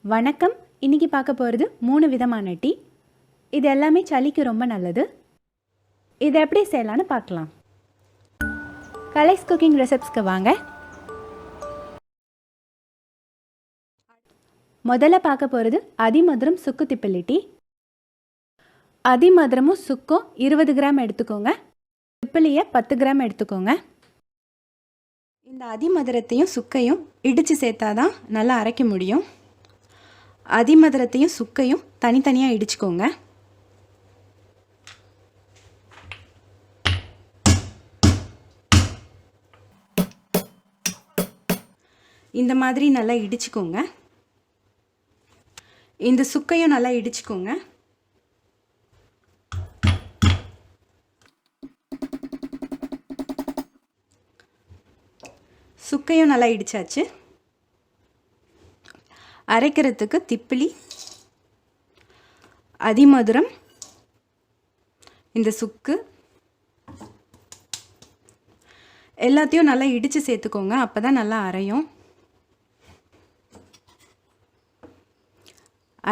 வணக்கம். இன்னைக்கு பார்க்க போகிறது 3 விதமான டீ. இது எல்லாமே சளிக்கு ரொம்ப நல்லது. இது எப்படி செய்யலான்னு பார்க்கலாம். கலைஸ் குக்கிங் ரெசிப்ஸ்க்கு வாங்க. முதல்ல பார்க்க போகிறது அதிமதுரம் சுக்கு திப்பிலி டீ. அதிமதுரமும் சுக்கும் 20 கிராம் எடுத்துக்கோங்க. திப்பிலியை 10 கிராம் எடுத்துக்கோங்க. இந்த அதிமதுரத்தையும் சுக்கையும் இடித்து சேர்த்தாதான் நல்லா அரைக்க முடியும். அதிமதுரத்தையும் சுக்கையும் தனித்தனியாக இடிச்சுக்கோங்க. இந்த மாதிரி நல்லா இடிச்சுக்கோங்க. இந்த சுக்கையும் நல்லா இடிச்சுக்கோங்க. சுக்கையும் நல்லா இடிச்சாச்சு. அரைக்கிறதுக்கு திப்பிலி, அதிமதுரம், இந்த சுக்கு எல்லாத்தையும் நல்லா இடித்து சேர்த்துக்கோங்க. அப்போ தான் நல்லா அரையும்.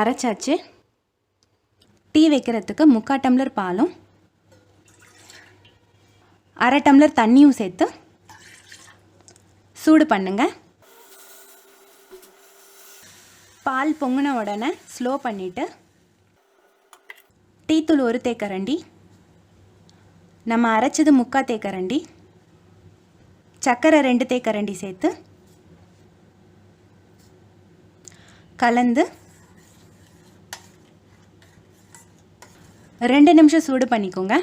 அரைச்சாச்சு. டீ வைக்கிறதுக்கு 3/4 டம்ளர் பாலும் 1/2 டம்ளர் தண்ணியும் சேர்த்து சூடு பண்ணுங்க. பால் பொங்கின உடனே ஸ்லோ பண்ணிவிட்டு டீத்தூள் 1 தேக்கரண்டி, நம்ம அரைச்சது 3/4 தேக்கரண்டி, சர்க்கரை 2 தேக்கரண்டி சேர்த்து கலந்து 2 நிமிஷம் சூடு பண்ணிக்கோங்க.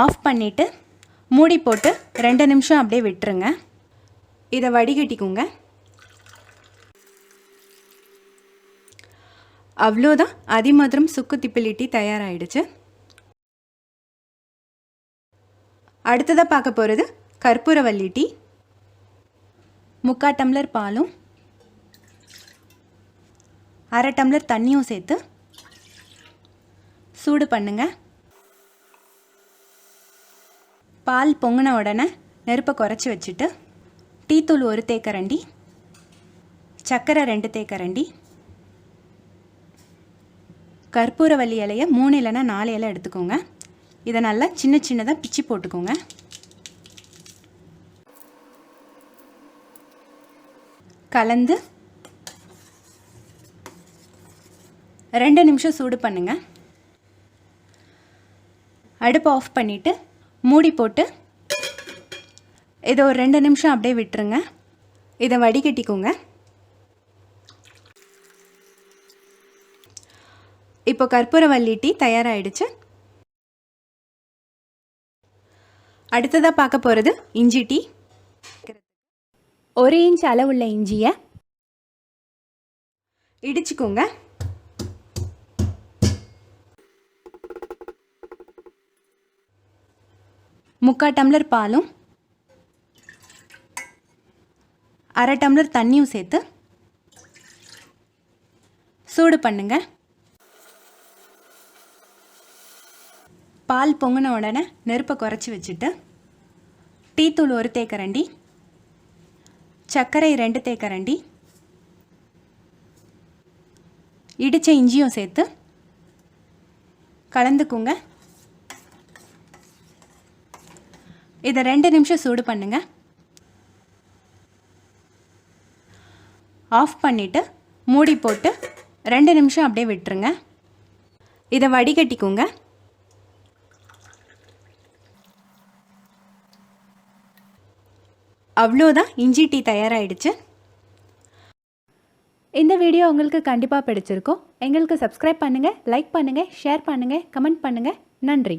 ஆஃப் பண்ணிவிட்டு மூடி போட்டு 2 நிமிஷம் அப்படியே விட்டுருங்க. இதை வடிகட்டிக்கோங்க. அவ்வளோதான், அதிமதுரம் சுக்கு திப்பிலி டீ தயாராகிடுச்சு. அடுத்ததாக பார்க்க போகிறது கற்பூரவல்லி டீ. 3/4 டம்ளர் பாலும் 1/2 டம்ளர் தண்ணியும் சேர்த்து சூடு பண்ணுங்க. பால் பொங்கின உடனே நெருப்பை குறைச்சி வச்சுட்டு டீத்தூள் 1 தேக்கரண்டி, சர்க்கரை 2 தேக்கரண்டி, கற்பூரவல்லி இலையை 3 இல்லைன்னா 4 இலை எடுத்துக்கோங்க. இதை நல்லா சின்ன சின்னதாக பிச்சு போட்டுக்கோங்க. கலந்து 2 நிமிஷம் சூடு பண்ணுங்க. அடுப்பு ஆஃப் பண்ணிவிட்டு மூடி போட்டு இதை ஒரு 2 நிமிஷம் அப்படியே விட்டுருங்க. இதை வடிகட்டிக்கோங்க. இப்போ கற்பூரவல்லி டீ தயாராகிடுச்சு. அடுத்ததாக பார்க்க போகிறது இஞ்சி டீ. 1 இன்ச் அளவுள்ள இஞ்சியை இடிச்சுக்கோங்க. முக்கால் டம்ளர் பாலும் 1/2 டம்ளர் தண்ணியும் சேர்த்து சூடு பண்ணுங்க. பால் பொங்கின உடனே நெருப்பை குறைச்சி வச்சுட்டு டீத்தூள் 1 தேக்கரண்டி, சர்க்கரை 2 தேக்கரண்டி, இடித்த இஞ்சியும் சேர்த்து கலந்துக்குங்க. இதை 2 நிமிஷம் சூடு பண்ணுங்க. ஆஃப் பண்ணிவிட்டு மூடி போட்டு 2 நிமிஷம் அப்படியே விட்டுருங்க. இதை வடிகட்டிக்கோங்க. அவ்வளோதான், இஞ்சி டீ தயாராகிடுச்சு. இந்த வீடியோ உங்களுக்கு கண்டிப்பாக பிடிச்சிருக்கும். எங்களுக்கு சப்ஸ்கிரைப் பண்ணுங்கள், லைக் பண்ணுங்கள், ஷேர் பண்ணுங்கள், கமெண்ட் பண்ணுங்கள். நன்றி.